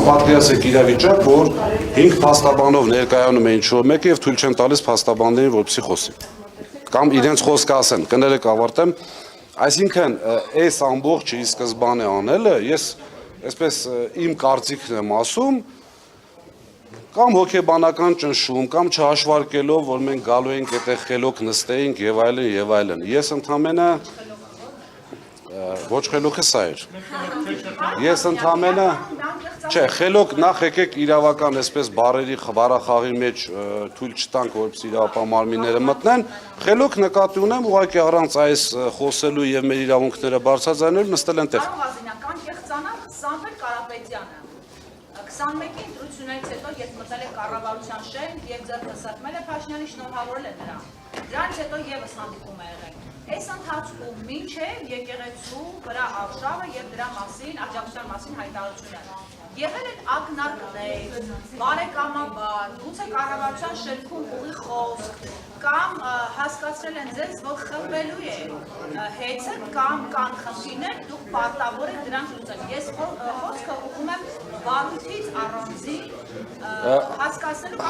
պատկերացրեք իրավիճակ, որ 5 փաստաբանով ներկայանում է ինչ-որ մեկը եւ թույլ չեն տալիս փաստաբաններին, որպեսզի խոսի։ Կամ իրենց խոսքը ասեն, կներեք ավարտեմ, այսինքն այս ամբողջը ի սկզբանե անելը, ես այսպես իմ կարծիքն եմ ասում, կամ հոգեբանական ճնշում, կամ չհաշվարկելով, որ մենք գալու ենք այդտեղ խելոք նստեինք եւ այլն եւ այլն։ Ես ընդամենը ոչ խելոքը սա էր։ Ես ընդամենը չէ, խելոք նախ եկեք իրավական այսպես բարերի խվարախաղի մեջ թույլ չտանք, որպեսզի իրավապահ մարմինները մտնեն, խելոք նկատի ունեմ, ուղղակի առանց այս խոսելու եւ մեր իրավունքները բարձրաձայնելու նստել են տեղ։ Սամվել Կարապետյանը 21-ի ընտրությունից հետո ես մտել եմ կառավարության շենք եւ ձեռնարկել եմ Փաշինյանի շնորհավորել եմ նրան։ Դրանից հետո եւս հանդիպում է եղել։ Այս ընթացքում մինչև եկեղեցու վրա արշավը եւ դրա մասին, աջակցության մասին հայտարարությունները եղել են ակնարկներ, բարեկամաբար, գուցե կառավարության շենքում ուղի խոսք, կամ հասկացրել են ձեզ, որ խմբելու է հեծը կամ կան խնդիրներ, դուք պարտավոր եք դրանք լուծել։ Ես խոսքը ուղղում եմ վարույթից առանձին հասկացնելու։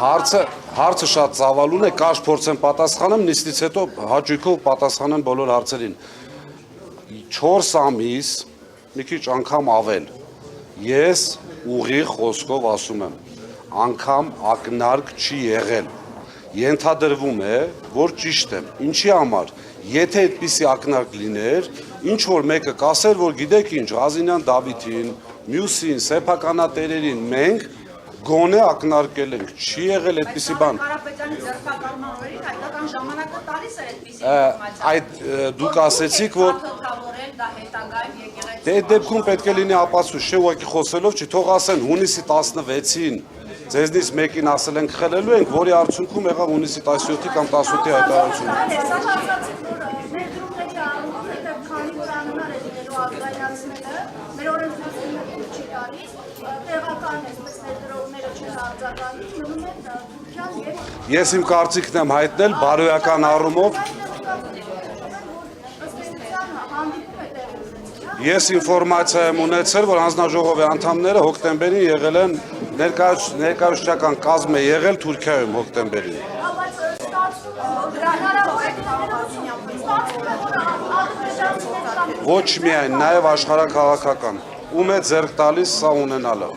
Հարցը շատ ծավալուն է, կարճ փորձեմ պատասխանեմ, նիստից հետո հաճույքով պատասխանեմ բոլոր հարցերին։ 4 ամիս, մի քիչ անգամ ավել, ես ուղիղ խոսքով ասում եմ, անգամ ակնարկ չի եղել։ Ենթադրվում է, որ ճիշտ եմ։ Ինչի համար, եթե այդպիսի ակնարկ լիներ, ինչ որ մեկը կասեր, որ գիտեք ինչ, Ղազինյան Դավիթին, մյուսին, սեփականատերերին մենք գոնե ակնարկել ենք, չի եղել այդպիսի բան։ Կարապետյանի ձերբակալման օրերին հայկական ժամանակը տալիս էր այդպիսի ինֆորմացիա։ Այդ դուք ասեցիք, որ դա հետագայում եկեղեցու։ Դե այդ դեպքում պետք է լինի ապացույց, չէ՞ ուղղակի խոսելով, չի թող ասեն հունիսի 16-ին ձեզնից մեկին ասել ենք խելելու ենք, որի արդյունքում եղավ հունիսի 17-ի կամ 18-ի հայտարարությունը։ Ես իմ կարծիքն եմ հայտնել բարոյական առումով։ Ես ինֆորմացիա եմ ունեցել, որ հանձնաժողովի անդամները հոկտեմբերին եղել են ներկայացուցչական կազմ է եղել Թուրքիայում հոկտեմբերին։ Ոչ միայն, նաև աշխարհաքաղաքական։ Ում է ձեռք տալիս սա ունենալը։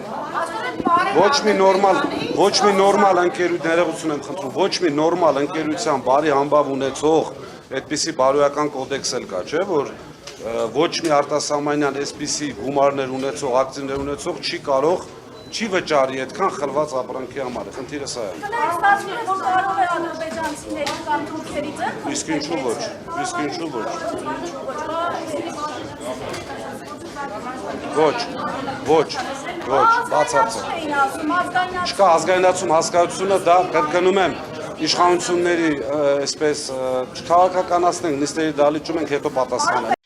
Ոչ մի նորմալ ընկերություն եմ խնդրում, ոչ մի նորմալ ընկերության բարի համբավ ունեցող այդպիսի բարոյական կոդեքս էլ կա, չէ՞, որ ոչ մի արտասահմանյան այսպիսի գումարներ ունեցող, ակտիվներ ունեցող չի կարող, չի վճարի այդքան խլված ապրանքի համար, խնդիրը սա է։ Ստացվում է, որ կարող է ադրբեջանցիների կամ թուրքերի ձեռք։ Իսկ ինչու ոչ, իսկ ինչու ոչ։ Ոչ, բացարձակ։ Չկա ազգայնացում հասկացությունը, դա կրկնում եմ, իշխանությունների այսպես չքաղաքականացնենք նիստերի դահլիճում ենք հետո պատասխանենք։